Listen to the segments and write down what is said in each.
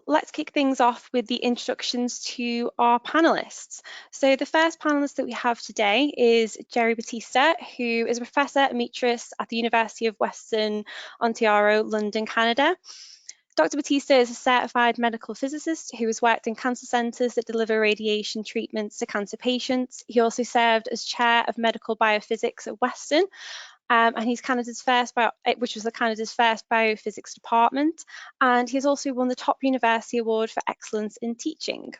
let's kick things off with the introductions to our panelists. So the first panelist that we have today is Jerry Batista, who is a Professor Emeritus at the University of Western Ontario, London, Canada. Dr. Batista is a certified medical physicist who has worked in cancer centres that deliver radiation treatments to cancer patients. He also served as chair of medical biophysics at Western, and he's Canada's which was Canada's first biophysics department. And he has also won the Top University Award for Excellence in Teaching.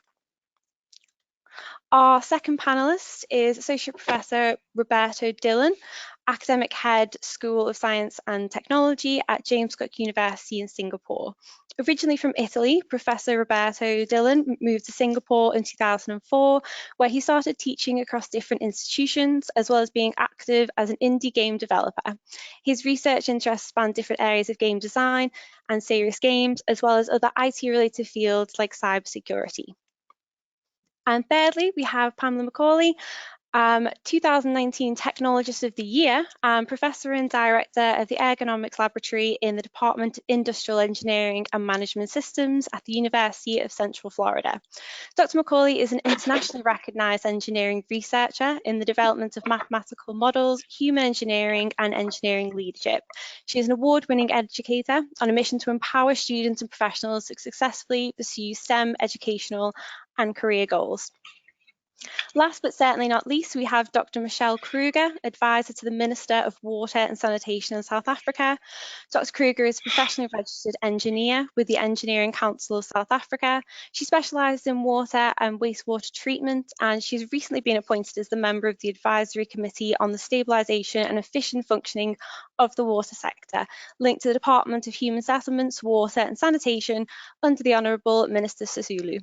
Our second panellist is Associate Professor Roberto Dillon, Academic Head, School of Science and Technology at James Cook University in Singapore. Originally from Italy, Professor Roberto Dillon moved to Singapore in 2004, where he started teaching across different institutions, as well as being active as an indie game developer. His research interests span different areas of game design and serious games, as well as other IT-related fields like cybersecurity. And thirdly, we have Pamela Macaulay, 2019 Technologist of the Year, Professor and Director of the Ergonomics Laboratory in the Department of Industrial Engineering and Management Systems at the University of Central Florida. Dr. Macaulay is an internationally recognized engineering researcher in the development of mathematical models, human engineering, and engineering leadership. She is an award-winning educator on a mission to empower students and professionals to successfully pursue STEM educational and career goals. Last but certainly not least, we have Dr. Michelle Kruger, Advisor to the Minister of Water and Sanitation in South Africa. Dr. Kruger is a professionally registered engineer with the Engineering Council of South Africa. She specialised in water and wastewater treatment, and she's recently been appointed as the member of the Advisory Committee on the Stabilisation and Efficient Functioning of the Water Sector, linked to the Department of Human Settlements, Water and Sanitation under the Honourable Minister Sisulu.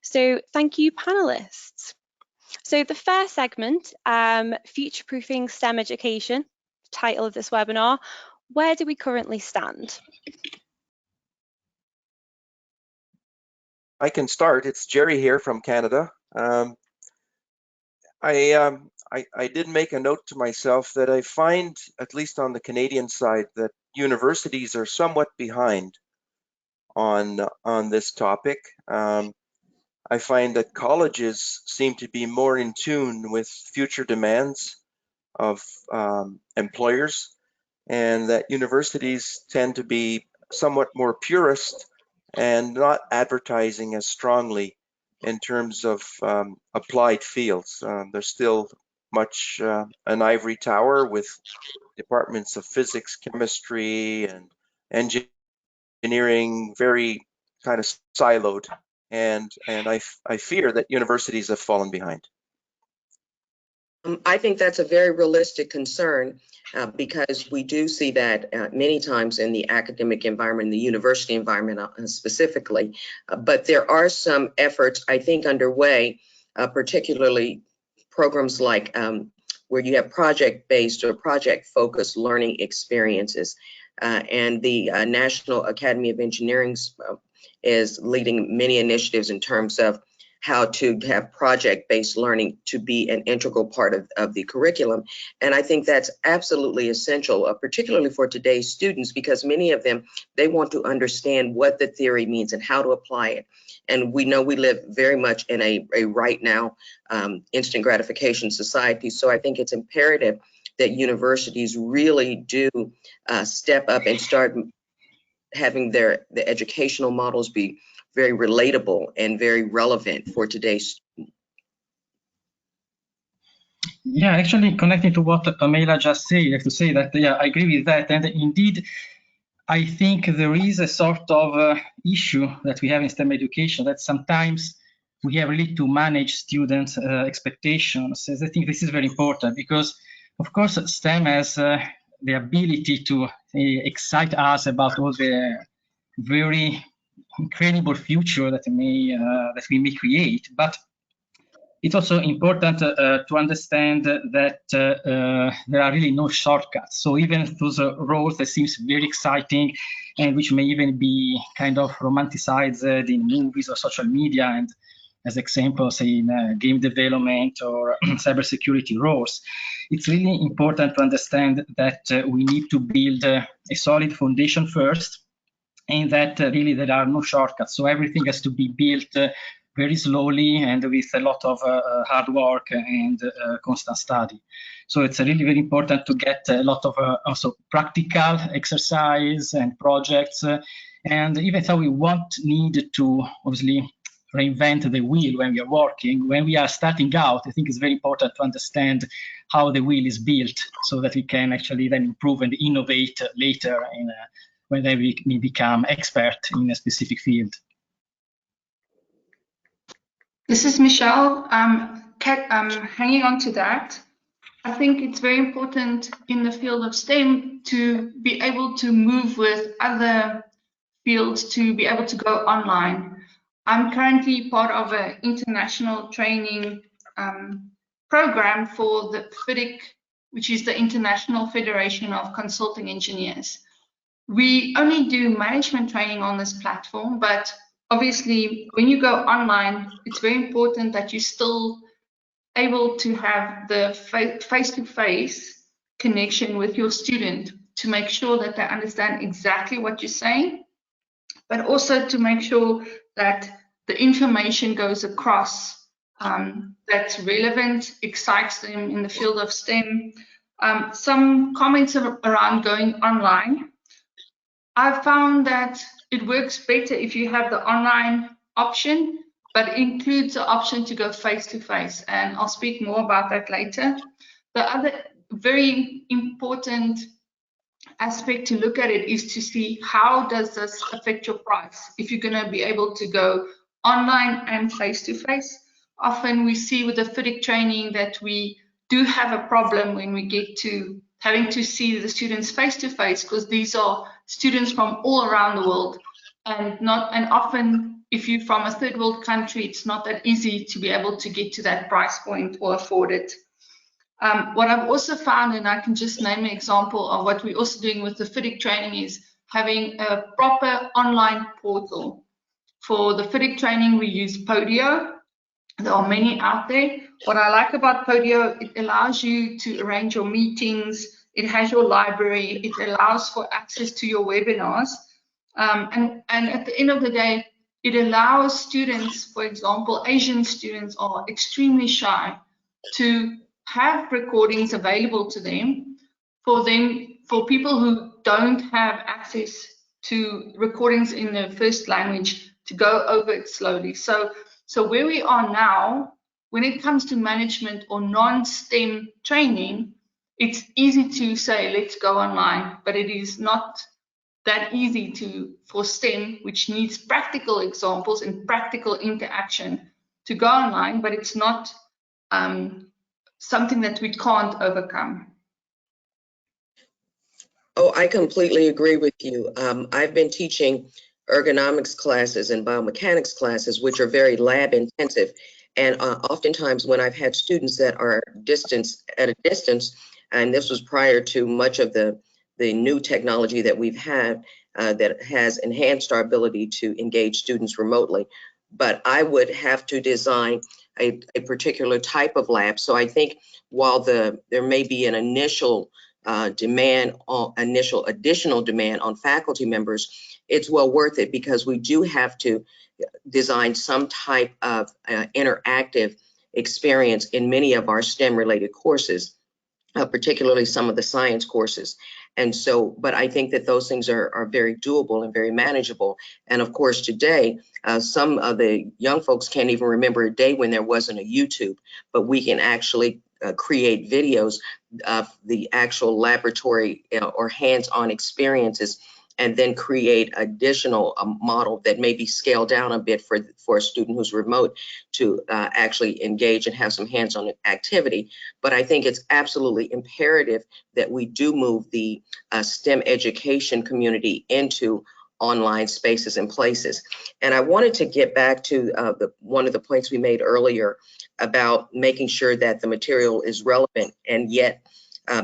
So thank you, panellists. So the first segment, Future-Proofing STEM Education, title of this webinar, where do we currently stand? I can start. It's Jerry here from Canada. I did make a note to myself that I find, at least on the Canadian side, that universities are somewhat behind on this topic. I find that colleges seem to be more in tune with future demands of employers, and that universities tend to be somewhat more purist and not advertising as strongly in terms of applied fields. There's still much an ivory tower with departments of physics, chemistry, and engineering, very kind of siloed. And I fear that universities have fallen behind. I think that's a very realistic concern because we do see that many times in the academic environment, the university environment specifically. But there are some efforts, I think, underway, particularly programs like where you have project-based or project-focused learning experiences. And the National Academy of Engineering is leading many initiatives in terms of how to have project-based learning to be an integral part of the curriculum. And I think that's absolutely essential, particularly for today's students, because many of them, they want to understand what the theory means and how to apply it. And we know we live very much in a right now instant gratification society. So I think it's imperative that universities really do step up and start having the educational models be very relatable and very relevant for today's students. Yeah, actually connecting to what Pamela just said, I have to say that, yeah, I agree with that. And indeed, I think there is a sort of issue that we have in STEM education that sometimes we have really to manage students' expectations. I think this is very important because, of course, STEM has the ability to excite us about all the very incredible future that we may create. But it's also important to understand that there are really no shortcuts. So even those roles that seems very exciting and which may even be kind of romanticized in movies or social media, and as examples in game development or cybersecurity roles, it's really important to understand that we need to build a solid foundation first, and that really there are no shortcuts. So everything has to be built very slowly and with a lot of hard work and constant study. So it's really very important to get a lot of also practical exercise and projects. And even though we won't need to obviously reinvent the wheel when we are working, when we are starting out, I think it's very important to understand how the wheel is built so that we can actually then improve and innovate later when we become expert in a specific field. This is Michelle. Hanging on to that, I think it's very important in the field of STEM to be able to move with other fields, to be able to go online. I'm currently part of an international training program for the FIDIC, which is the International Federation of Consulting Engineers. We only do management training on this platform, but obviously when you go online, it's very important that you're still able to have the face-to-face connection with your student to make sure that they understand exactly what you're saying, but also to make sure that the information goes across that's relevant, excites them in the field of STEM. Some comments around going online. I've found that it works better if you have the online option, but it includes the option to go face-to-face, and I'll speak more about that later. The other very important aspect to look at it is to see how does this affect your price if you're going to be able to go online and face-to-face. Often we see with the FIDIC training that we do have a problem when we get to having to see the students face-to-face, because these are students from all around the world, and often if you're from a third world country, it's not that easy to be able to get to that price point or afford it. What I've also found, and I can just name an example of what we're also doing with the FIDIC training, is having a proper online portal. For the FIDIC training, we use Podio. There are many out there. What I like about Podio, it allows you to arrange your meetings. It has your library. It allows for access to your webinars. And at the end of the day, it allows students, for example, Asian students are extremely shy, to have recordings available to them. For people who don't have access to recordings in their first language, to go over it slowly. So where we are now, when it comes to management or non-STEM training, it's easy to say, let's go online, but it is not that easy for STEM, which needs practical examples and practical interaction, to go online, but it's not something that we can't overcome. Oh, I completely agree with you. I've been teaching ergonomics classes and biomechanics classes, which are very lab intensive. And oftentimes when I've had students that are at a distance, and this was prior to much of the new technology that we've had that has enhanced our ability to engage students remotely, but I would have to design a particular type of lab. So I think while there may be an initial additional demand on faculty members, it's well worth it, because we do have to design some type of interactive experience in many of our STEM related courses, particularly some of the science courses. And so, but I think that those things are very doable and very manageable. And of course, today, some of the young folks can't even remember a day when there wasn't a YouTube, but we can actually create videos of the actual laboratory or hands-on experiences, and then create additional model that may be scaled down a bit for a student who's remote to actually engage and have some hands-on activity. But I think it's absolutely imperative that we do move the STEM education community into online spaces and places. And I wanted to get back to one of the points we made earlier about making sure that the material is relevant and yet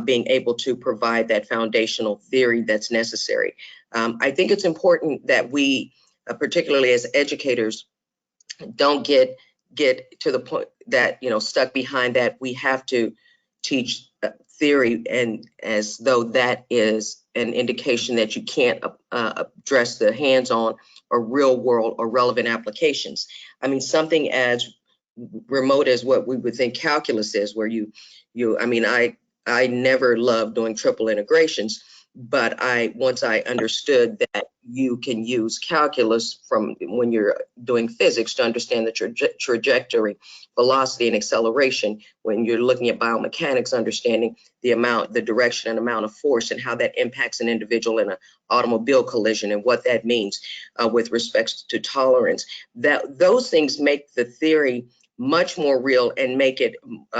being able to provide that foundational theory that's necessary. I think it's important that we, particularly as educators, don't get to the point that, stuck behind that we have to teach theory and as though that is an indication that you can't address the hands-on or real world or relevant applications. I mean, something as remote as what we would think calculus is, where I never loved doing triple integrations, but once I understood that you can use calculus from when you're doing physics to understand the trajectory, velocity, and acceleration. When you're looking at biomechanics, understanding the direction and amount of force and how that impacts an individual in an automobile collision and what that means with respect to tolerance. Those things make the theory much more real and make it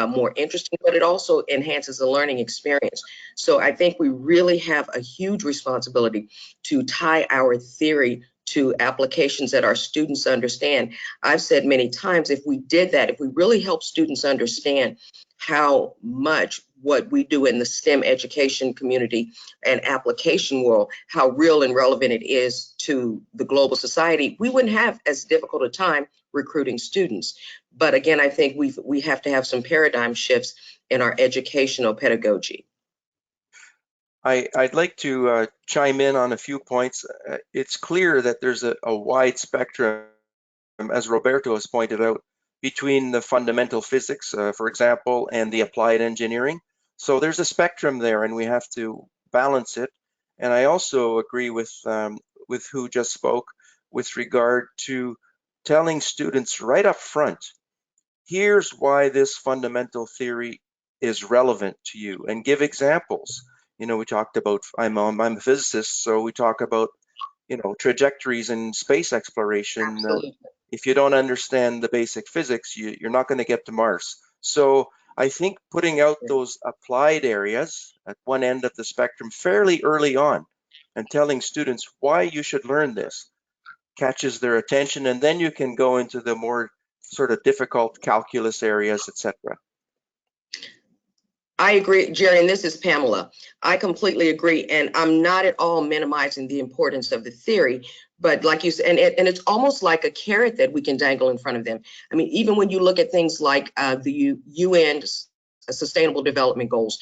more interesting, but it also enhances the learning experience. So I think we really have a huge responsibility to tie our theory to applications that our students understand. I've said many times, if we did that, if we really help students understand how much what we do in the STEM education community and application world, how real and relevant it is to the global society, we wouldn't have as difficult a time recruiting students. But again, I think we have to have some paradigm shifts in our educational pedagogy. I'd like to chime in on a few points. It's clear that there's a wide spectrum, as Roberto has pointed out, between the fundamental physics, for example, and the applied engineering. So there's a spectrum there, and we have to balance it. And I also agree with who just spoke with regard to telling students right up front, here's why this fundamental theory is relevant to you, and give examples. You know, we talked about, I'm a physicist, so we talk about, you know, trajectories in space exploration. If you don't understand the basic physics, you're not going to get to Mars. So I think putting out those applied areas at one end of the spectrum fairly early on and telling students why you should learn this catches their attention, and then you can go into the more sort of difficult calculus areas, etc. I agree, Jerry, and this is Pamela. I completely agree, and I'm not at all minimizing the importance of the theory, but like you said, and it's almost like a carrot that we can dangle in front of them. I mean, even when you look at things like the UN Sustainable Development Goals,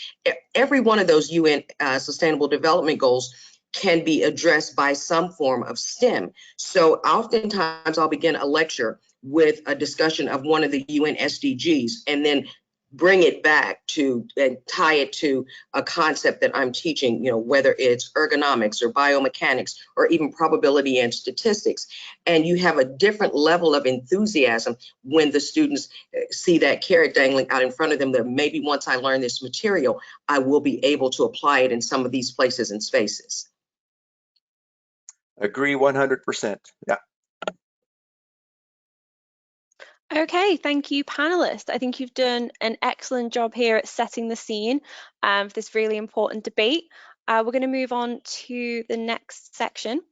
every one of those UN Sustainable Development Goals can be addressed by some form of STEM. So oftentimes I'll begin a lecture with a discussion of one of the UN SDGs, and then bring it back to and tie it to a concept that I'm teaching, you know, whether it's ergonomics or biomechanics or even probability and statistics. And you have a different level of enthusiasm when the students see that carrot dangling out in front of them, that maybe once I learn this material, I will be able to apply it in some of these places and spaces. Agree 100%. Yeah. Okay, thank you, panelists. I think you've done an excellent job here at setting the scene for this really important debate. We're going to move on to the next section,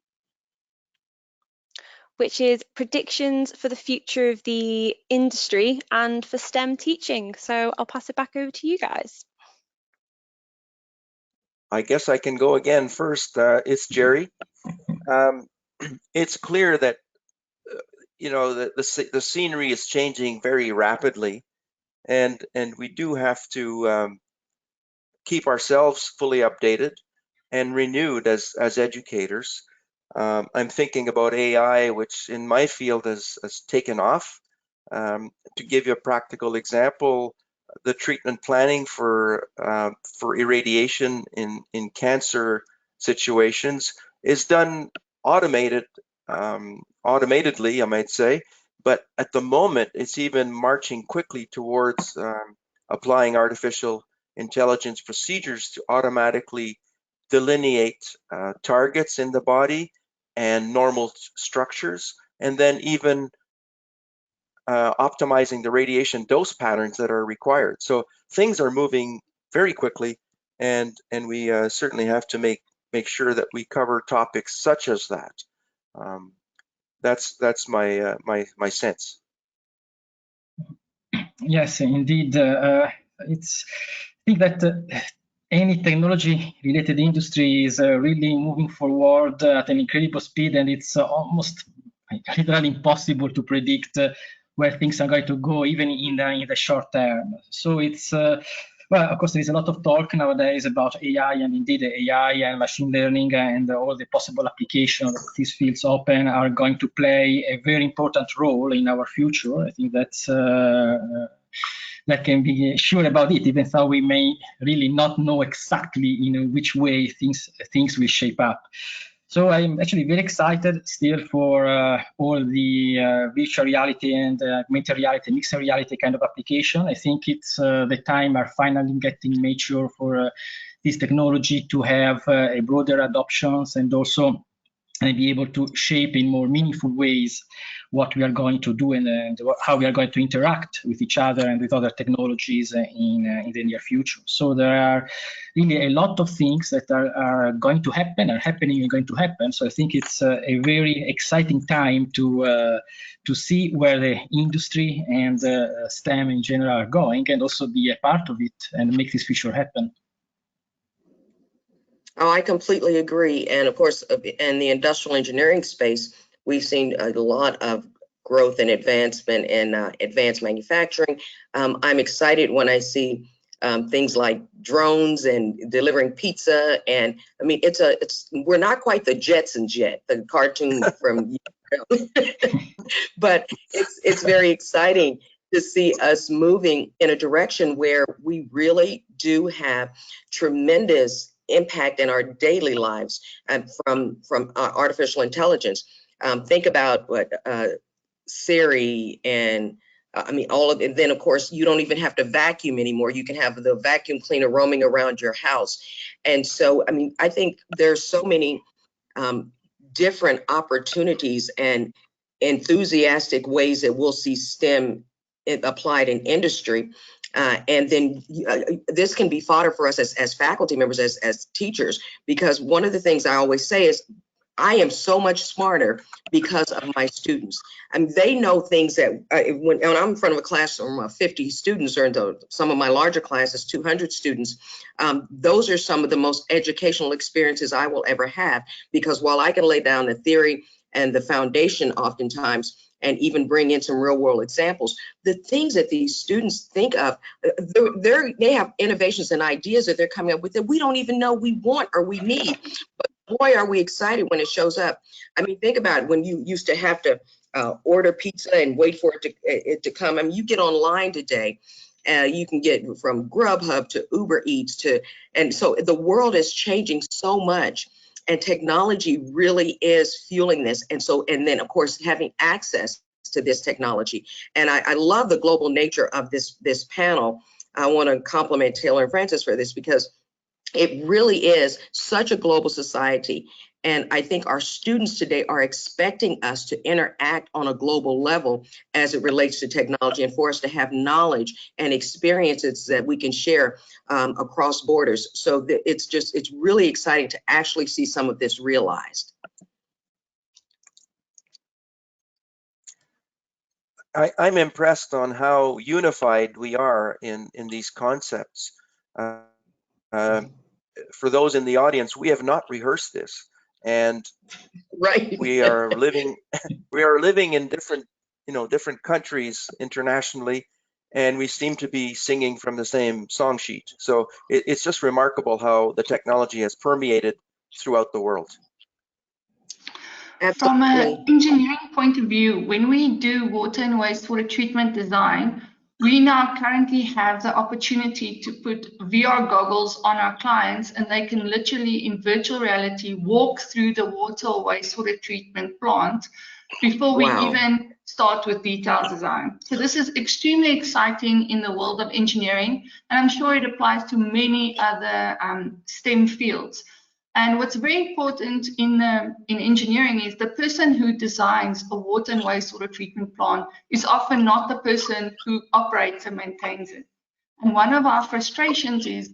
which is predictions for the future of the industry and for STEM teaching. So I'll pass it back over to you guys. I guess I can go again first. It's Jerry. It's clear that you know the scenery is changing very rapidly, and we do have to keep ourselves fully updated and renewed as educators. I'm thinking about AI, which in my field has taken off. To give you a practical example, the treatment planning for irradiation in cancer situations is done automatedly, I might say, but at the moment it's even marching quickly towards applying artificial intelligence procedures to automatically delineate targets in the body and normal structures, and then even optimizing the radiation dose patterns that are required. So things are moving very quickly, and we certainly have to make sure that we cover topics such as that. That's my my sense. Yes, indeed. It's I think that any technology-related industry is really moving forward at an incredible speed, and it's almost literally impossible to predict where things are going to go, even in the short term. So it's Well, of course, there is a lot of talk nowadays about AI, and indeed AI and machine learning and all the possible applications that these fields open are going to play a very important role in our future. I think that's that can be sure about it, even though we may really not know exactly which way things will shape up. So I'm actually very excited still for all the virtual reality and augmented reality, mixed reality kind of application. I think it's the time are finally getting mature for this technology to have a broader adoptions and also be able to shape in more meaningful ways what we are going to do and how we are going to interact with each other and with other technologies in the near future. So there are really a lot of things that are going to happen, are happening and going to happen. So I think it's a very exciting time to see where the industry and STEM in general are going, and also be a part of it and make this future happen. Oh, I completely agree. And of course, in the industrial engineering space, we've seen a lot of growth and advancement in advanced manufacturing. I'm excited when I see things like drones and delivering pizza. And I mean, we're not quite the Jetsons yet, the cartoon from, but it's very exciting to see us moving in a direction where we really do have tremendous impact in our daily lives from artificial intelligence. Think about what Siri and I mean, all of it. Then, of course, you don't even have to vacuum anymore. You can have the vacuum cleaner roaming around your house. And so, I mean, I think there's so many different opportunities and enthusiastic ways that we'll see STEM applied in industry. And then this can be fodder for us as faculty members, as teachers, because one of the things I always say is, I am so much smarter because of my students. I mean, they know things that when I'm in front of a classroom of 50 students, or in some of my larger classes, 200 students, those are some of the most educational experiences I will ever have, because while I can lay down the theory and the foundation oftentimes, and even bring in some real world examples, the things that these students think of, they have innovations and ideas that they're coming up with that we don't even know we want or we need. But boy, are we excited when it shows up. I mean, think about it, when you used to have to order pizza and wait for it to come. I mean, you get online today, you can get from Grubhub to Uber Eats and so the world is changing so much. And technology really is fueling this. And then, of course, having access to this technology. And I love the global nature of this panel. I want to compliment Taylor and Francis for this, because it really is such a global society. And I think our students today are expecting us to interact on a global level as it relates to technology, and for us to have knowledge and experiences that we can share across borders. So it's really exciting to actually see some of this realized. I'm impressed on how unified we are in these concepts. For those in the audience, we have not rehearsed this, and right. we are living in different countries internationally, and we seem to be singing from the same song sheet. So it's just remarkable how the technology has permeated throughout the world. Absolutely. From an engineering point of view, when we do water and wastewater treatment design, we now currently have the opportunity to put VR goggles on our clients, and they can literally, in virtual reality, walk through the water or wastewater treatment plant before we even start with detailed design. So this is extremely exciting in the world of engineering, and I'm sure it applies to many other STEM fields. And what's very important in engineering is the person who designs a water and wastewater treatment plant is often not the person who operates and maintains it. And one of our frustrations is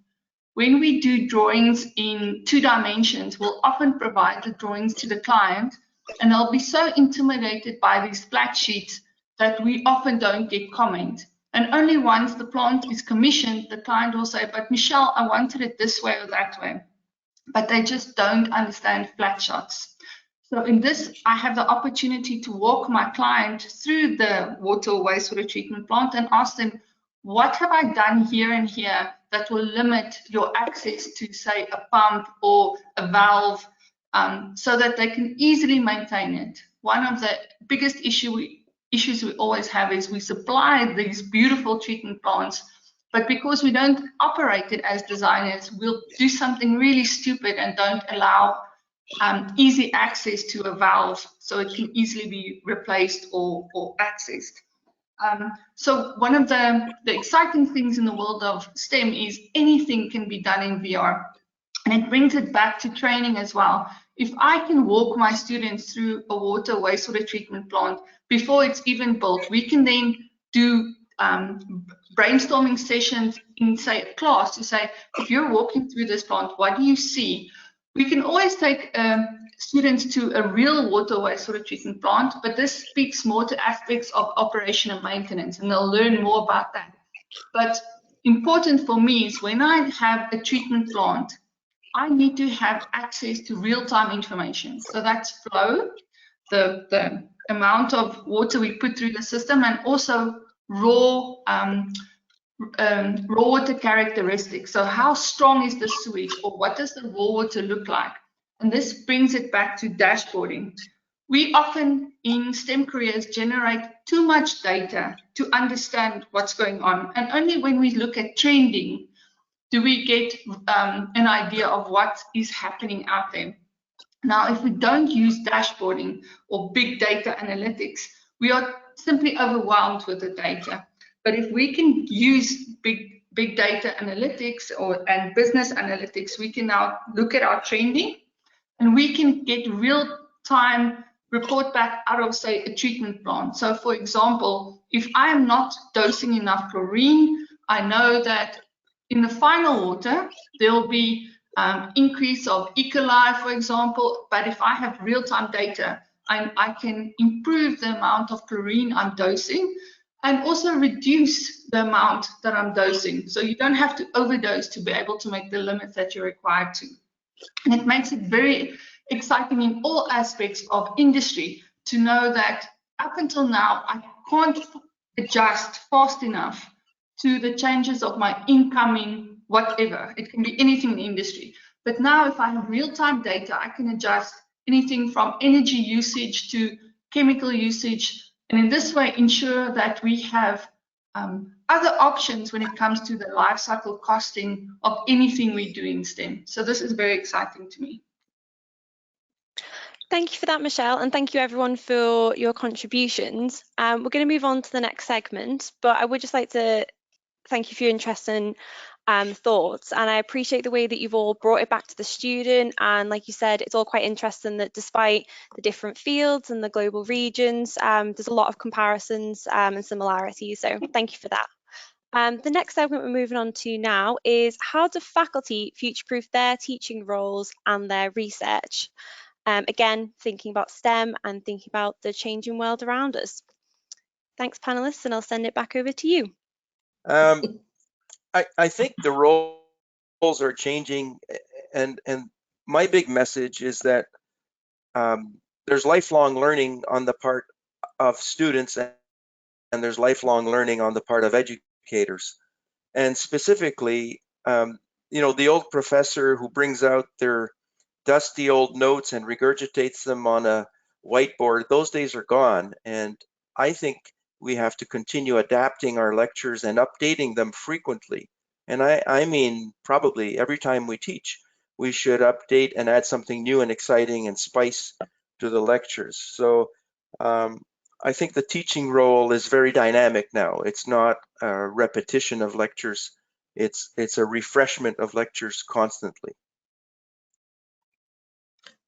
when we do drawings in 2 dimensions, we'll often provide the drawings to the client, and they'll be so intimidated by these flat sheets that we often don't get comment. And only once the plant is commissioned, the client will say, but Michelle, I wanted it this way or that way. But they just don't understand flat shots. So in this, I have the opportunity to walk my client through the water or wastewater treatment plant and ask them, what have I done here and here that will limit your access to, say, a pump or a valve, so that they can easily maintain it. One of the biggest issues we always have is we supply these beautiful treatment plants, but because we don't operate it as designers, we'll do something really stupid and don't allow easy access to a valve so it can easily be replaced or accessed. So one of the exciting things in the world of STEM is anything can be done in VR. And it brings it back to training as well. If I can walk my students through a water wastewater treatment plant before it's even built, we can then do brainstorming sessions in, say, a class to say, if you're walking through this plant, what do you see? We can always take students to a real water wastewater treatment plant, but this speaks more to aspects of operation and maintenance, and they'll learn more about that. But important for me is when I have a treatment plant, I need to have access to real-time information. So that's flow, the amount of water we put through the system, and also raw water characteristics. So how strong is the sewage, or what does the raw water look like? And this brings it back to dashboarding. We often in STEM careers generate too much data to understand what's going on. And only when we look at trending do we get an idea of what is happening out there. Now, if we don't use dashboarding or big data analytics, we are simply overwhelmed with the data. But if we can use big data analytics and business analytics, we can now look at our trending, and we can get real-time report back out of, say, a treatment plant. So, for example, if I am not dosing enough chlorine, I know that in the final water, there will be increase of E. coli, for example, but if I have real-time data, I can improve the amount of chlorine I'm dosing and also reduce the amount that I'm dosing. So you don't have to overdose to be able to make the limits that you're required to. And it makes it very exciting in all aspects of industry to know that up until now, I can't adjust fast enough to the changes of my incoming whatever. It can be anything in the industry. But now if I have real-time data, I can adjust anything from energy usage to chemical usage, and in this way ensure that we have other options when it comes to the life cycle costing of anything we do in STEM. So this is very exciting to me. Thank you for that, Michelle, and thank you everyone for your contributions. We're going to move on to the next segment, but I would just like to thank you for your interest and thoughts, and I appreciate the way that you've all brought it back to the student. And like you said, it's all quite interesting that despite the different fields and the global regions, there's a lot of comparisons and similarities, so thank you for that. The next segment we're moving on to now is how do faculty future-proof their teaching roles and their research? Again, thinking about STEM and thinking about the changing world around us. Thanks, panelists, and I'll send it back over to you. I think the roles are changing, and my big message is that there's lifelong learning on the part of students, and there's lifelong learning on the part of educators. And specifically, you know, the old professor who brings out their dusty old notes and regurgitates them on a whiteboard, those days are gone. And I think we have to continue adapting our lectures and updating them frequently. And I mean, probably every time we teach, we should update and add something new and exciting and spice to the lectures. So I think the teaching role is very dynamic now. It's not a repetition of lectures. It's a refreshment of lectures constantly.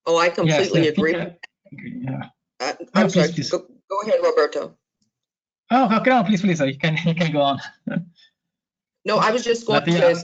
Oh, I completely agree. Yeah. I'm sorry. Please. Go ahead, Roberto. Oh, no, please, you can go on. No, I was just going to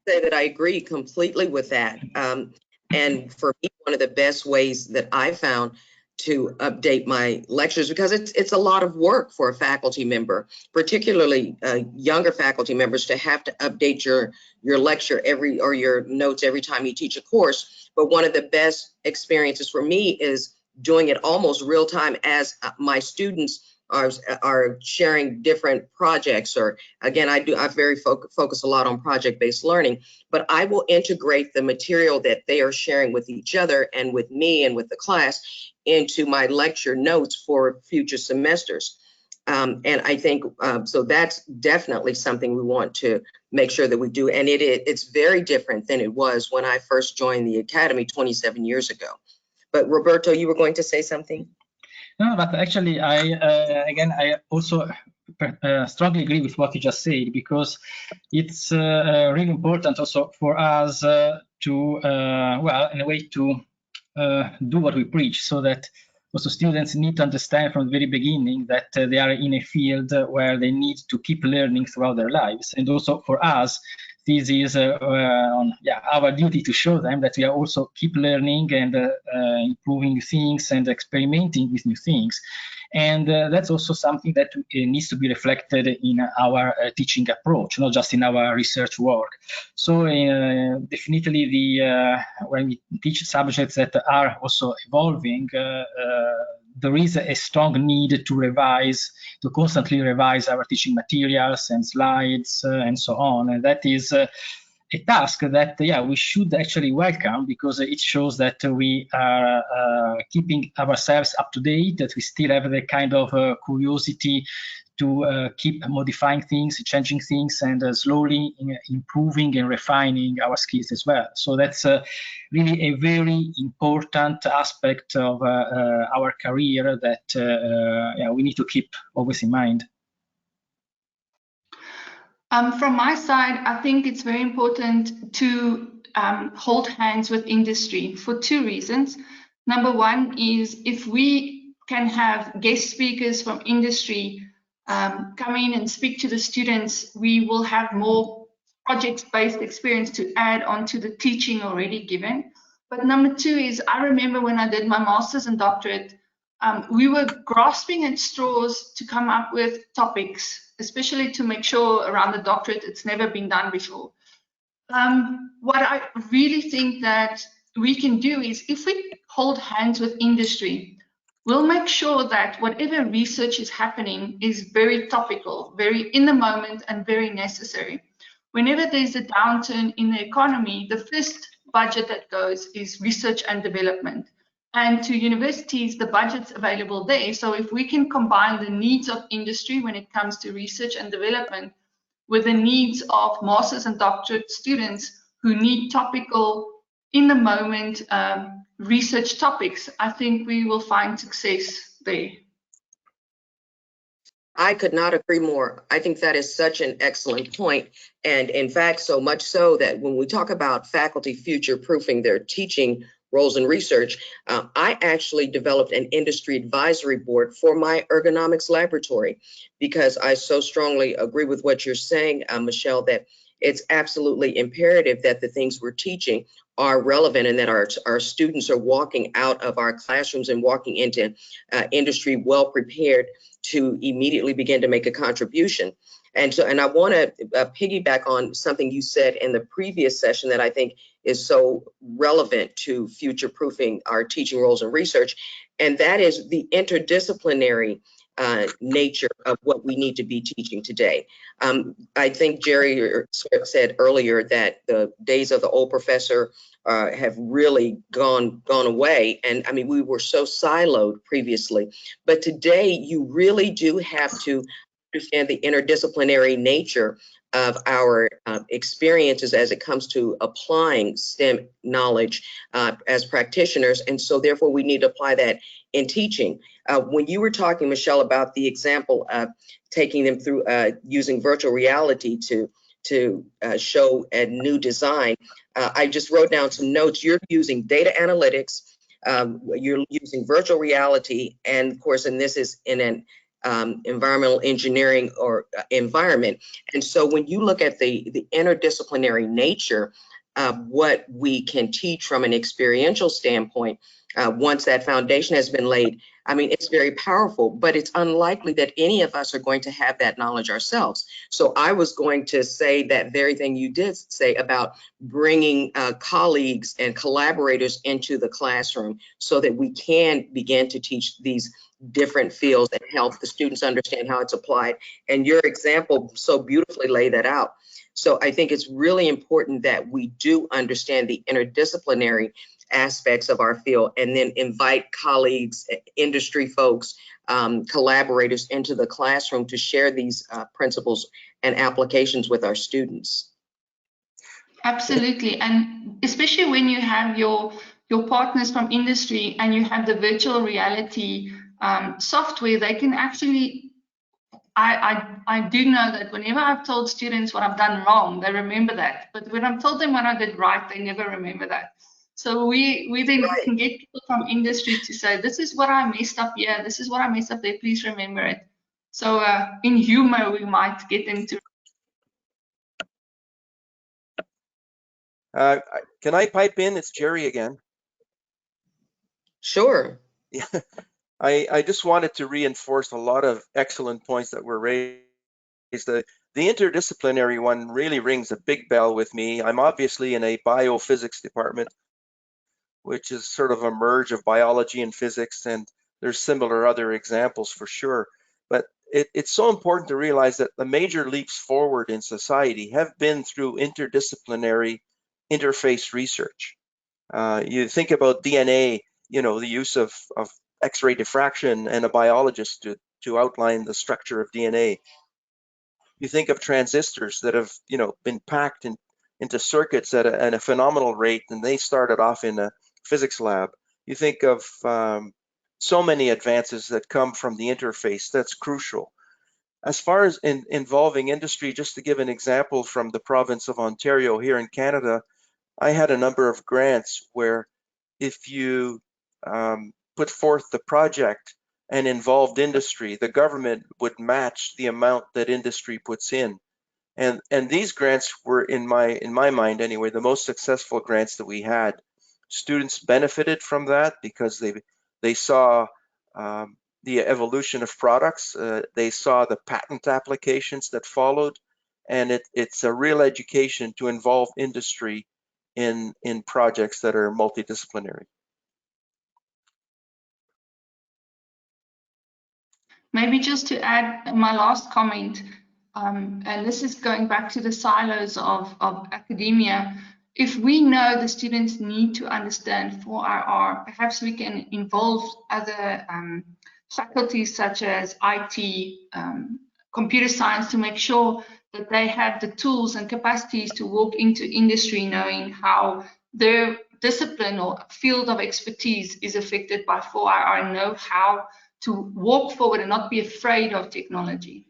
say that I agree completely with that. And for me, one of the best ways that I found to update my lectures, because it's a lot of work for a faculty member, particularly younger faculty members, to have to update your lecture or your notes every time you teach a course. But one of the best experiences for me is doing it almost real time as my students are sharing different projects, or again, I very focus a lot on project-based learning, but I will integrate the material that they are sharing with each other and with me and with the class into my lecture notes for future semesters. And I think, so that's definitely something we want to make sure that we do. And it's very different than it was when I first joined the Academy 27 years ago. But Roberto, you were going to say something? No, but actually, I also strongly agree with what you just said, because it's really important also for us to, well, in a way to do what we preach, so that also students need to understand from the very beginning that they are in a field where they need to keep learning throughout their lives. And also for us, this is our duty to show them that we are also keep learning and improving new things and experimenting with new things. And that's also something that needs to be reflected in our teaching approach, not just in our research work. So definitely when we teach subjects that are also evolving, there is a strong need to revise, to constantly revise our teaching materials and slides and so on. And that is a task that, we should actually welcome, because it shows that we are keeping ourselves up to date, that we still have the kind of curiosity to keep modifying things, changing things, and slowly improving and refining our skills as well. So that's really a very important aspect of our career that we need to keep always in mind. From my side, I think it's very important to hold hands with industry for two reasons. Number one is, if we can have guest speakers from industry come in and speak to the students, we will have more project-based experience to add on to the teaching already given. But number two is, I remember when I did my master's and doctorate, we were grasping at straws to come up with topics, especially to make sure around the doctorate it's never been done before. What I really think that we can do is, if we hold hands with industry, we'll make sure that whatever research is happening is very topical, very in the moment, and very necessary. Whenever there's a downturn in the economy, the first budget that goes is research and development. And to universities, the budget's available there. So if we can combine the needs of industry when it comes to research and development with the needs of master's and doctorate students who need topical, in the moment research topics, I think we will find success there. I could not agree more. I think that is such an excellent point. And in fact, so much so that when we talk about faculty future-proofing their teaching roles in research, I actually developed an industry advisory board for my ergonomics laboratory, because I so strongly agree with what you're saying, Michelle, that it's absolutely imperative that the things we're teaching are relevant, and that our students are walking out of our classrooms and walking into industry well prepared to immediately begin to make a contribution. And I want to piggyback on something you said in the previous session that I think is so relevant to future-proofing our teaching roles in research, and that is the interdisciplinary nature of what we need to be teaching today. I think Jerry said earlier that the days of the old professor have really gone away. And I mean, we were so siloed previously, but today you really do have to understand the interdisciplinary nature of our experiences as it comes to applying STEM knowledge as practitioners. And so therefore we need to apply that in teaching. When you were talking, Michelle, about the example of taking them through using virtual reality to show a new design, I just wrote down some notes. You're using data analytics, you're using virtual reality, and of course, and this is in an environmental engineering or environment. And so when you look at the interdisciplinary nature of what we can teach from an experiential standpoint, once that foundation has been laid, I mean, it's very powerful, but it's unlikely that any of us are going to have that knowledge ourselves. So I was going to say that very thing you did say about bringing colleagues and collaborators into the classroom so that we can begin to teach these different fields and help the students understand how it's applied. And your example so beautifully laid that out. So I think it's really important that we do understand the interdisciplinary aspects of our field and then invite colleagues, industry folks, collaborators into the classroom to share these principles and applications with our students. Absolutely, and especially when you have your partners from industry and you have the virtual reality software, they can actually. I do know that whenever I've told students what I've done wrong, they remember that. But when I've told them what I did right, they never remember that. So we then can get people from industry to say, this is what I messed up here, this is what I messed up there, please remember it. So in humor, we might get them to. Can I pipe in? It's Jerry again. Sure. Yeah, I just wanted to reinforce a lot of excellent points that were raised. The interdisciplinary one really rings a big bell with me. I'm obviously in a biophysics department, which is sort of a merge of biology and physics, and there's similar other examples for sure. But it's so important to realize that the major leaps forward in society have been through interdisciplinary interface research. You think about DNA, you know, the use of X-ray diffraction and a biologist to outline the structure of DNA. You think of transistors that have, you know, been packed into circuits at a phenomenal rate, and they started off in a physics lab. You think of so many advances that come from the interface. That's crucial. As far as involving industry, just to give an example from the province of Ontario here in Canada, I had a number of grants where if you put forth the project and involved industry, the government would match the amount that industry puts in. And these grants were, in my mind anyway, the most successful grants that we had. Students benefited from that because they saw the evolution of products. They saw the patent applications that followed, and it's a real education to involve industry in projects that are multidisciplinary. Maybe just to add my last comment, and this is going back to the silos of academia. If we know the students need to understand 4IR, perhaps we can involve other faculties such as IT, computer science, to make sure that they have the tools and capacities to walk into industry knowing how their discipline or field of expertise is affected by 4IR and know how to walk forward and not be afraid of technology.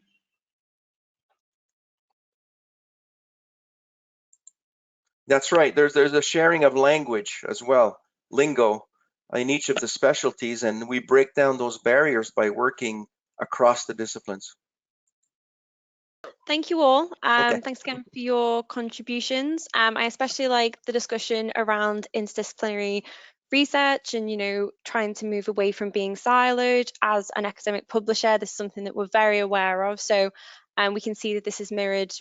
That's right. There's a sharing of language as well, lingo, in each of the specialties, and we break down those barriers by working across the disciplines. Thank you all. Okay. Thanks again for your contributions. I especially like the discussion around interdisciplinary research and, you know, trying to move away from being siloed. As an academic publisher, this is something that we're very aware of. So we can see that this is mirrored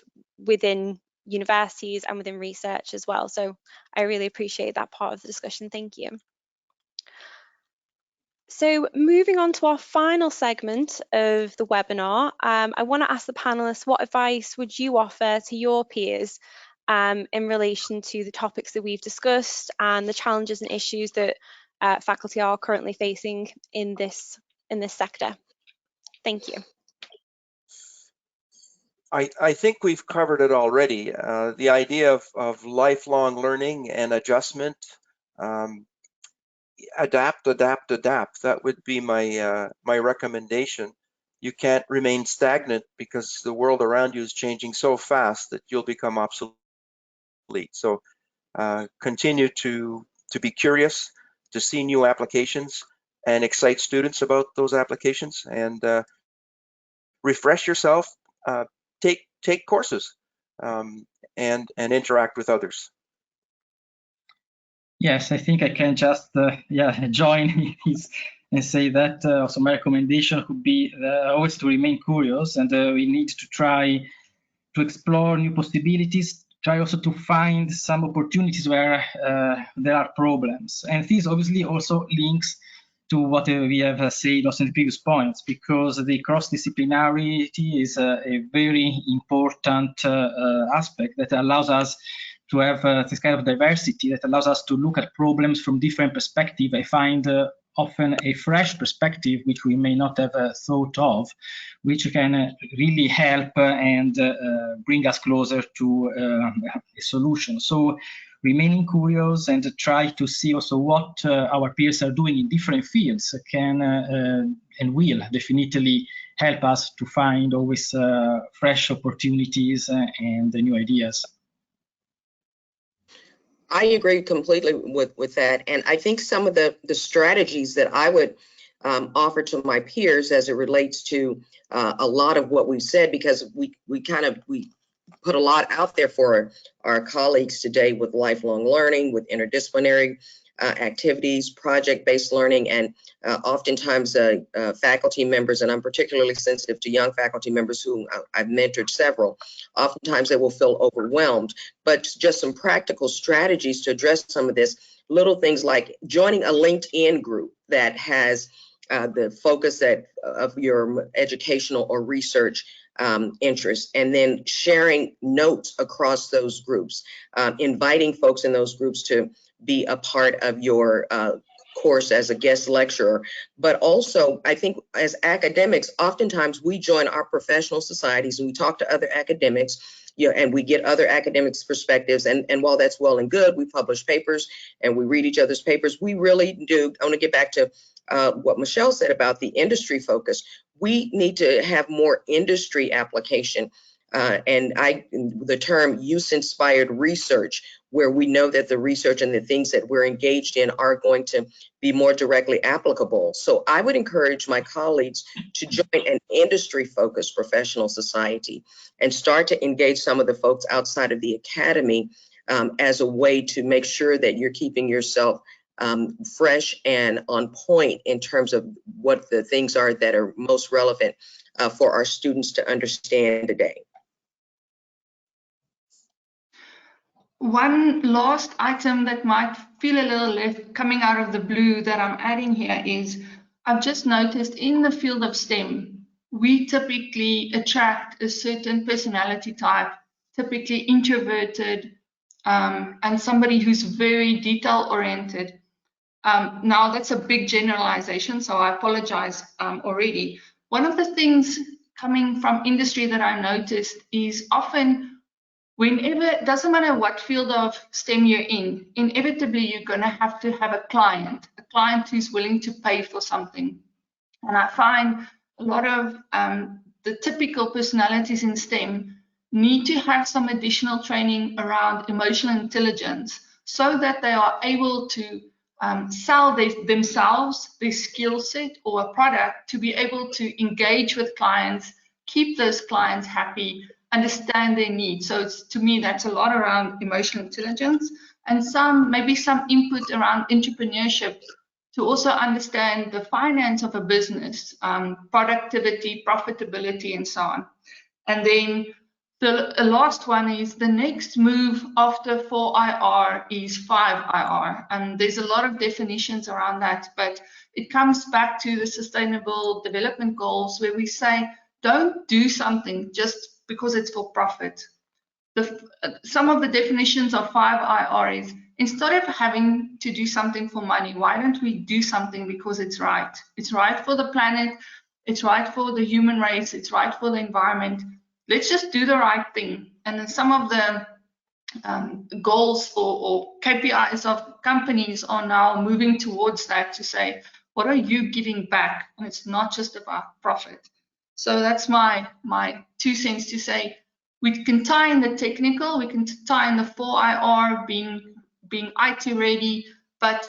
within universities and within research as well. So I really appreciate that part of the discussion. Thank you. So moving on to our final segment of the webinar, I want to ask the panelists, what advice would you offer to your peers in relation to the topics that we've discussed and the challenges and issues that faculty are currently facing in this sector? Thank you. I think we've covered it already. The idea of lifelong learning and adjustment, adapt. That would be my my recommendation. You can't remain stagnant because the world around you is changing so fast that you'll become obsolete. So continue to be curious, to see new applications, and excite students about those applications, and refresh yourself. Take courses, and interact with others. Yes, I think I can just join this and say that also my recommendation would be always to remain curious, and we need to try to explore new possibilities, try also to find some opportunities where there are problems. And this obviously also links to what we have said also in the previous points, because the cross-disciplinarity is a very important aspect that allows us to have this kind of diversity, that allows us to look at problems from different perspectives. I find often a fresh perspective, which we may not have thought of, which can really help and bring us closer to a solution. So remaining curious and try to see also what our peers are doing in different fields can and will definitely help us to find always fresh opportunities and new ideas. I agree completely with that. And I think some of the strategies that I would offer to my peers as it relates to a lot of what we've said, because we put a lot out there for our colleagues today with lifelong learning, with interdisciplinary activities, project-based learning, and oftentimes faculty members, and I'm particularly sensitive to young faculty members who I've mentored several, oftentimes they will feel overwhelmed, but just some practical strategies to address some of this, little things like joining a LinkedIn group that has the focus of your educational or research interest, and then sharing notes across those groups, inviting folks in those groups to be a part of your course as a guest lecturer. But also, I think as academics, oftentimes we join our professional societies and we talk to other academics, and we get other academics' perspectives. And while that's well and good, we publish papers and we read each other's papers. We really do. I want to get back to what Michelle said about the industry focus. We need to have more industry application. And the term use-inspired research, where we know that the research and the things that we're engaged in are going to be more directly applicable. So I would encourage my colleagues to join an industry-focused professional society and start to engage some of the folks outside of the academy as a way to make sure that you're keeping yourself fresh and on point in terms of what the things are that are most relevant for our students to understand today. One last item that might feel a little left coming out of the blue that I'm adding here is, I've just noticed in the field of STEM, we typically attract a certain personality type, typically introverted, and somebody who's very detail oriented. Now that's a big generalization, so I apologize already. One of the things coming from industry that I noticed is often, whenever, it doesn't matter what field of STEM you're in, inevitably you're going to have a client who's willing to pay for something. And I find a lot of the typical personalities in STEM need to have some additional training around emotional intelligence so that they are able to sell themselves, their skill set or a product, to be able to engage with clients, keep those clients happy, understand their needs. So to me, that's a lot around emotional intelligence, and maybe some input around entrepreneurship to also understand the finance of a business, productivity, profitability, and so on. And then the last one is the next move after 4IR is 5IR. And there's a lot of definitions around that, but it comes back to the Sustainable Development Goals, where we say, don't do something just because it's for profit. Some of the definitions of 5IR is, instead of having to do something for money, why don't we do something because it's right? It's right for the planet, it's right for the human race, it's right for the environment. Let's just do the right thing. And then some of the goals or KPIs of companies are now moving towards that, to say, what are you giving back? And it's not just about profit. So that's my 2 cents to say, we can tie in the technical, we can tie in the 4IR being IT ready, but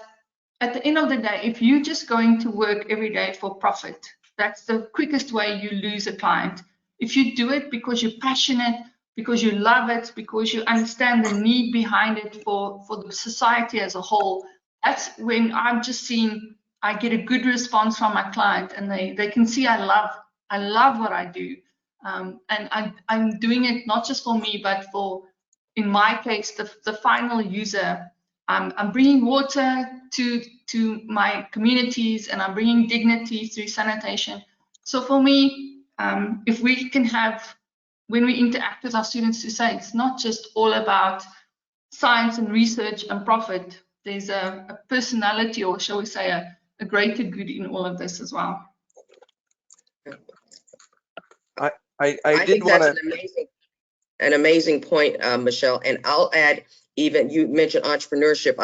at the end of the day, if you're just going to work every day for profit, that's the quickest way you lose a client. If you do it because you're passionate, because you love it, because you understand the need behind it for the society as a whole, that's when I'm just seeing I get a good response from my client, and they can see I love what I do, and I'm doing it not just for me, but for, in my case, the final user. I'm bringing water to my communities, and I'm bringing dignity through sanitation. So for me, if we can have, when we interact with our students, to say it's not just all about science and research and profit, there's a personality, or shall we say a greater good in all of this as well. I did think want that's to. an amazing point, Michelle. And I'll add, even you mentioned entrepreneurship.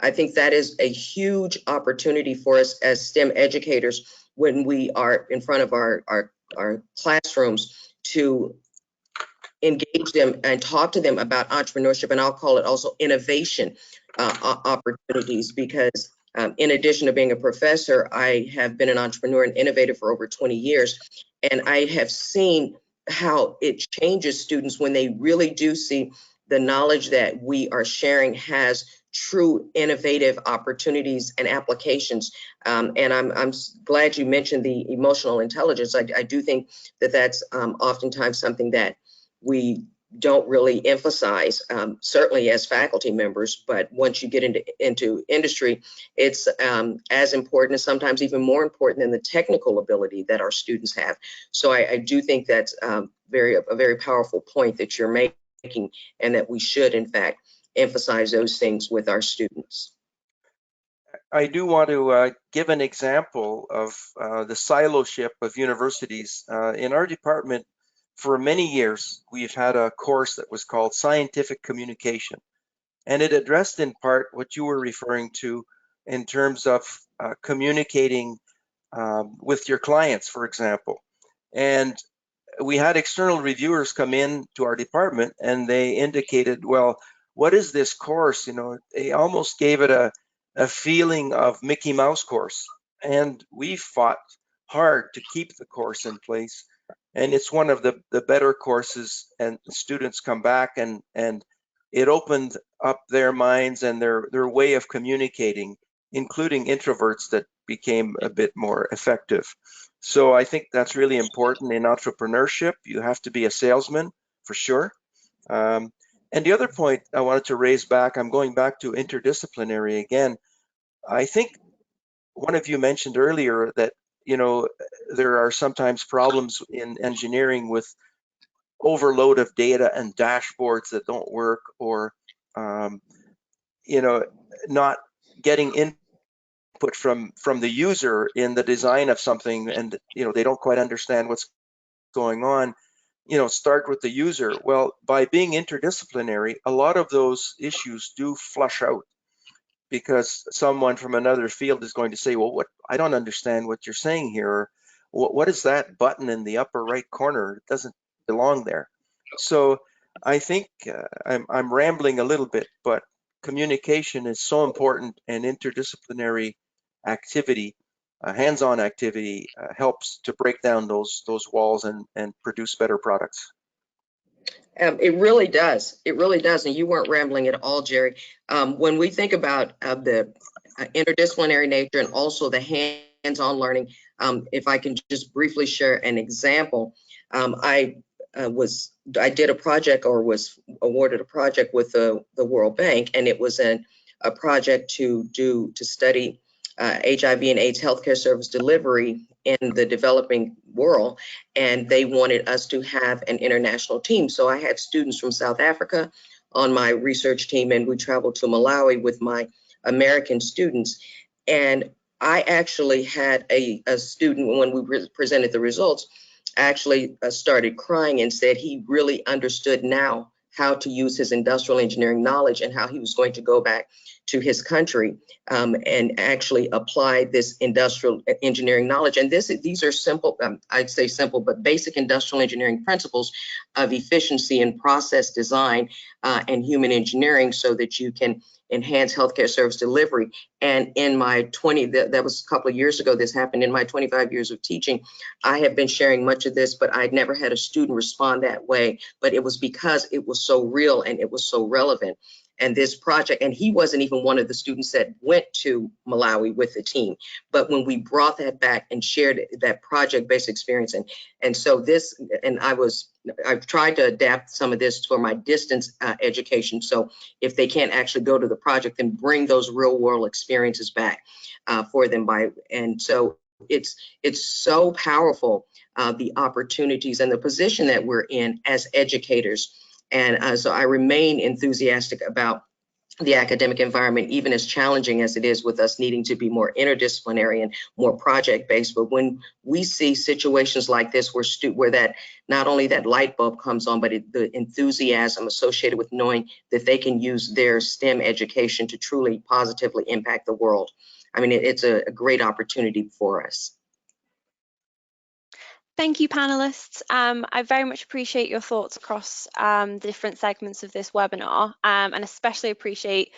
I think that is a huge opportunity for us as STEM educators when we are in front of our classrooms to engage them and talk to them about entrepreneurship, and I'll call it also innovation opportunities, because in addition to being a professor, I have been an entrepreneur and innovator for over 20 years, and I have seen how it changes students when they really do see the knowledge that we are sharing has true innovative opportunities and applications. And I'm glad you mentioned the emotional intelligence. I do think that that's oftentimes something that we don't really emphasize, certainly as faculty members, but once you get into industry, it's as important, and sometimes even more important than the technical ability that our students have. So I do think that's a very powerful point that you're making, and that we should, in fact, emphasize those things with our students. I do want to give an example of the siloship of universities. In our department, for many years, we've had a course that was called Scientific Communication, and it addressed in part what you were referring to in terms of communicating with your clients, for example. And we had external reviewers come in to our department, and they indicated, well, what is this course? You know, they almost gave it a feeling of Mickey Mouse course. And we fought hard to keep the course in place. And it's one of the better courses, and students come back, and it opened up their minds and their way of communicating, including introverts, that became a bit more effective. So I think that's really important in entrepreneurship. You have to be a salesman for sure. And the other point I wanted to raise back, I'm going back to interdisciplinary again. I think one of you mentioned earlier that, you know, there are sometimes problems in engineering with overload of data and dashboards that don't work, or, you know, not getting input from the user in the design of something, and, you know, they don't quite understand what's going on. You know, start with the user. Well, by being interdisciplinary, a lot of those issues do flush out, because someone from another field is going to say, well, what, I don't understand what you're saying here. What is that button in the upper right corner? It doesn't belong there. So I think I'm rambling a little bit, but communication is so important, and interdisciplinary activity, hands-on activity, helps to break down those walls and produce better products. It really does. It really does. And you weren't rambling at all, Jerry. When we think about the interdisciplinary nature and also the hands-on learning, if I can just briefly share an example, I did a project, or was awarded a project with the World Bank, and it was a project to study HIV and AIDS healthcare service delivery in the developing world, and they wanted us to have an international team. So I had students from South Africa on my research team, and we traveled to Malawi with my American students. And I actually had a student, when we presented the results, actually started crying and said he really understood now how to use his industrial engineering knowledge, and how he was going to go back to his country and actually apply this industrial engineering knowledge. And these are simple, I'd say simple, but basic industrial engineering principles of efficiency and process design and human engineering, so that you can enhance healthcare service delivery. And in my that was a couple of years ago, this happened in my 25 years of teaching, I have been sharing much of this, but I'd never had a student respond that way. But it was because it was so real and it was so relevant. And this project, and he wasn't even one of the students that went to Malawi with the team, but when we brought that back and shared that project-based experience, and so this, and I've tried to adapt some of this for my distance education. So if they can't actually go to the project, then bring those real world experiences back for them and so it's so powerful, the opportunities and the position that we're in as educators. And so I remain enthusiastic about the academic environment, even as challenging as it is with us needing to be more interdisciplinary and more project-based. But when we see situations like this where that not only that light bulb comes on, but the enthusiasm associated with knowing that they can use their STEM education to truly positively impact the world. I mean, it's a great opportunity for us. Thank you, panelists. I very much appreciate your thoughts across the different segments of this webinar, and especially appreciate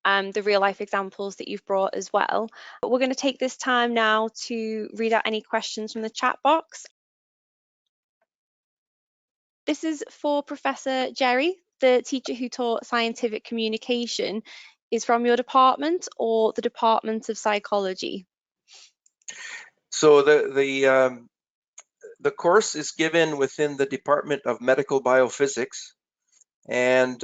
the real life examples that you've brought as well. But we're going to take this time now to read out any questions from the chat box. This is for Professor Jerry, the teacher who taught scientific communication. Is from your department or the Department of Psychology? So the course is given within the Department of Medical Biophysics, and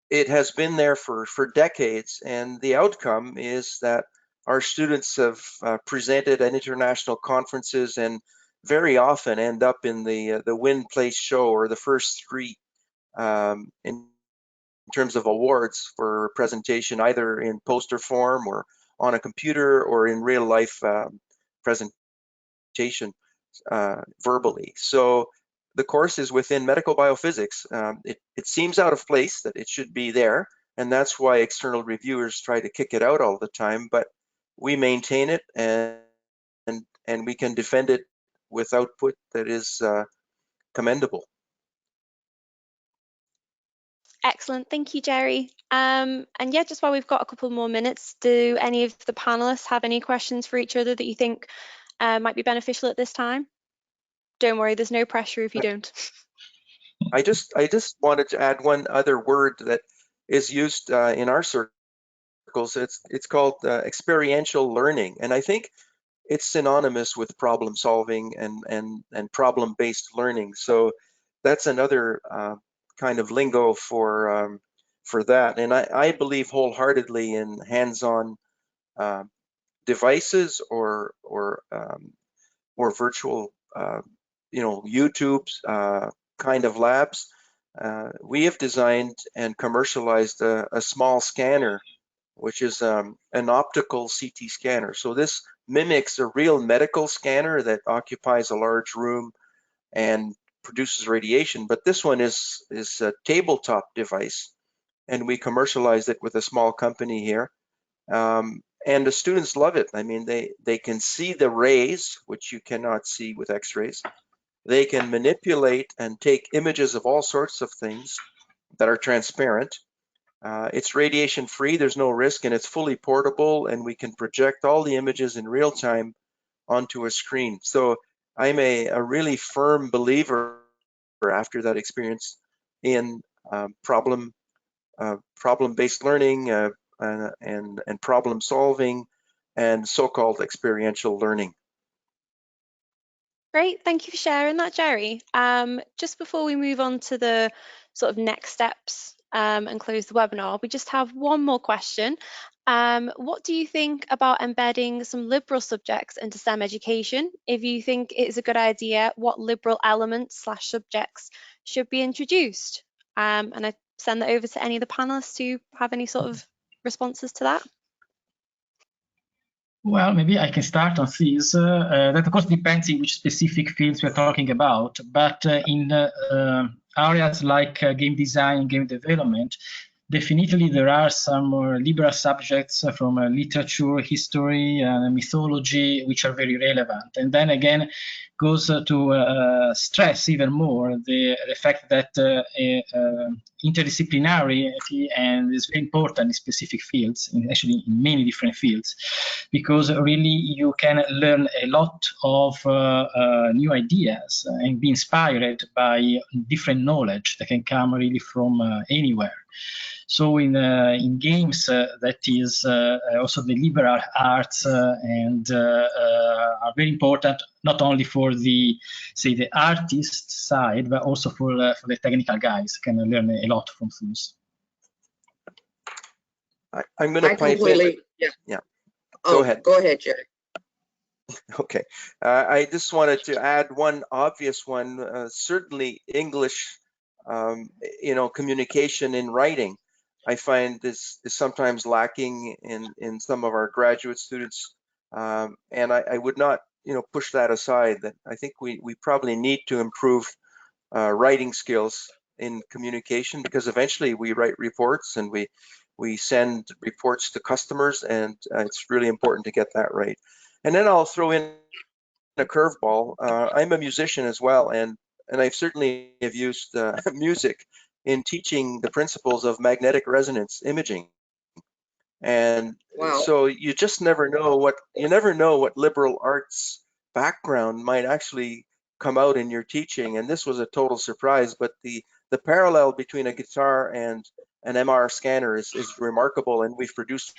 it has been there for decades. And the outcome is that our students have presented at international conferences and very often end up in the Win Place show or the first three in terms of awards for presentation, either in poster form or on a computer or in real life presentation verbally. So the course is within medical biophysics. It seems out of place that it should be there, and that's why external reviewers try to kick it out all the time, but we maintain it and we can defend it with output that is commendable. Excellent, thank you, Jerry. And yeah, just while we've got a couple more minutes, do any of the panelists have any questions for each other that you think might be beneficial at this time? Don't worry, there's no pressure if you don't. I just wanted to add one other word that is used in our circles. It's called experiential learning, and I think it's synonymous with problem solving and problem-based learning. So that's another kind of lingo for that. And I believe wholeheartedly in hands-on devices or virtual, YouTube's kind of labs. We have designed and commercialized a small scanner, which is an optical CT scanner. So this mimics a real medical scanner that occupies a large room and produces radiation, but this one is a tabletop device, and we commercialized it with a small company here. And the students love it. I mean, they can see the rays, which you cannot see with x-rays. They can manipulate and take images of all sorts of things that are transparent. It's radiation free, there's no risk, and it's fully portable, and we can project all the images in real time onto a screen. So I'm a really firm believer after that experience in problem-based learning and problem solving and so-called experiential learning. Great, thank you for sharing that, Jerry. Just before we move on to the sort of next steps and close the webinar, we just have one more question. What do you think about embedding some liberal subjects into STEM education? If you think it is a good idea, what liberal elements / subjects should be introduced? And I send that over to any of the panelists who have any sort of responses to that. Well, maybe I can start on this. That of course depends in which specific fields we're talking about, but in areas like game design, game development, Definitely, there are some more liberal subjects from literature, history, mythology, which are very relevant. And then again, goes to stress even more the fact that interdisciplinarity and is very important in specific fields, actually in many different fields, because really you can learn a lot of new ideas and be inspired by different knowledge that can come really from anywhere. So in games, that is also the liberal arts and are very important, not only for the, say, the artist side, but also for the technical guys can learn a lot from things. I'm going to pipe completely, in. Yeah. Go ahead, Jerry. Okay. I just wanted to add one obvious one. Certainly English, communication in writing, I find this is sometimes lacking in some of our graduate students, and I would not, push that aside. That I think we probably need to improve writing skills in communication, because eventually we write reports and we send reports to customers, and it's really important to get that right. And then I'll throw in a curveball. I'm a musician as well, and I certainly have used music in teaching the principles of magnetic resonance imaging. And Wow. so you just never know what liberal arts background might actually come out in your teaching. And this was a total surprise, but the parallel between a guitar and an MR scanner is remarkable, and we've produced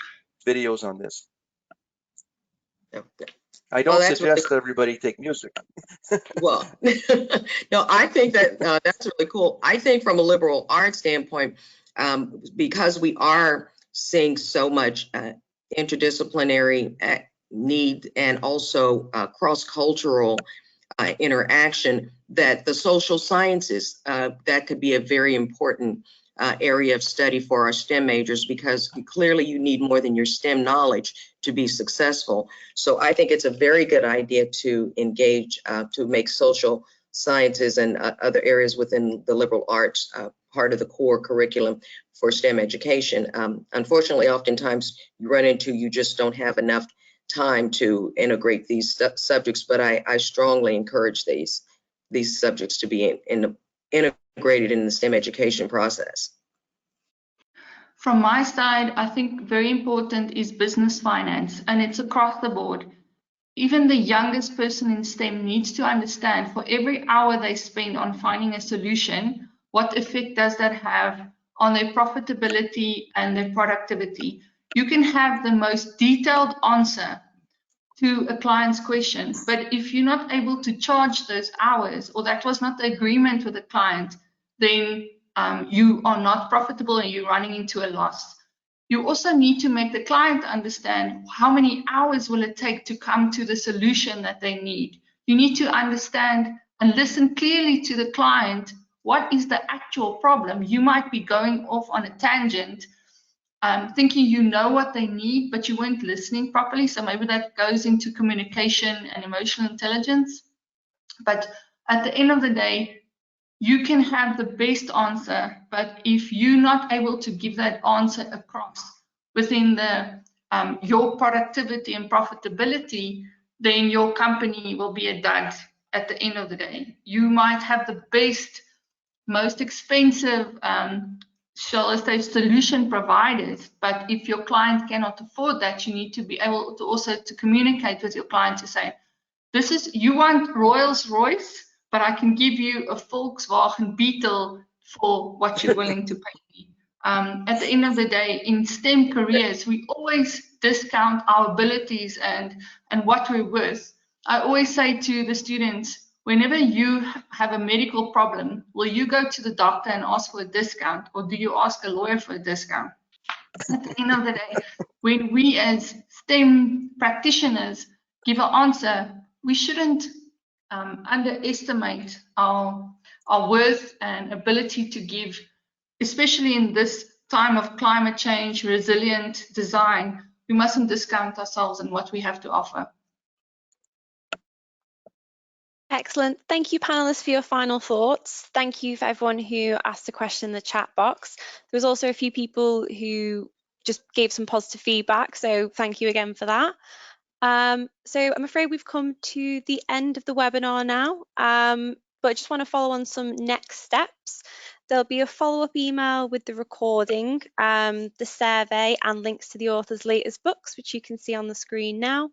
videos on this. I don't suggest everybody take music. Well, no, I think that that's really cool. I think from a liberal arts standpoint, because we are seeing so much interdisciplinary need and also cross-cultural interaction, that the social sciences, that could be a very important area of study for our STEM majors, because clearly you need more than your STEM knowledge to be successful. So I think it's a very good idea to engage, to make social sciences and other areas within the liberal arts part of the core curriculum for STEM education. Unfortunately, oftentimes you run into, you just don't have enough time to integrate these subjects, but I strongly encourage these subjects to be integrated in the STEM education process. From my side, I think very important is business finance, and it's across the board. Even the youngest person in STEM needs to understand, for every hour they spend on finding a solution, what effect does that have on their profitability and their productivity. You can have the most detailed answer to a client's question, but if you're not able to charge those hours, or that was not the agreement with the client, then you are not profitable and you're running into a loss. You also need to make the client understand how many hours will it take to come to the solution that they need. You need to understand and listen clearly to the client. What is the actual problem? You might be going off on a tangent, thinking you know what they need, but you weren't listening properly. So maybe that goes into communication and emotional intelligence. But at the end of the day, you can have the best answer, but if you're not able to give that answer across within the your productivity and profitability, then your company will be a dud at the end of the day. You might have the best, most expensive, shall I say, solution providers, but if your client cannot afford that, you need to be able to also to communicate with your client to say, this is, you want Rolls-Royce, but I can give you a Volkswagen Beetle for what you're willing to pay me. At the end of the day, in STEM careers, we always discount our abilities and what we're worth. I always say to the students, whenever you have a medical problem, will you go to the doctor and ask for a discount, or do you ask a lawyer for a discount? At the end of the day, when we as STEM practitioners give an answer, we shouldn't underestimate our worth and ability to give, especially in this time of climate change, resilient design. We mustn't discount ourselves and what we have to offer. Excellent. Thank you, panelists, for your final thoughts. Thank you for everyone who asked a question in the chat box. There was also a few people who just gave some positive feedback, so thank you again for that. So I'm afraid we've come to the end of the webinar now, but I just want to follow on some next steps. There'll be a follow-up email with the recording, the survey, and links to the author's latest books, which you can see on the screen now.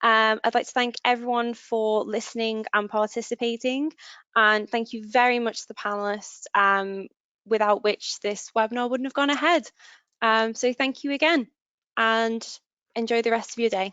I'd like to thank everyone for listening and participating, and thank you very much to the panelists, without which this webinar wouldn't have gone ahead. So thank you again, and enjoy the rest of your day.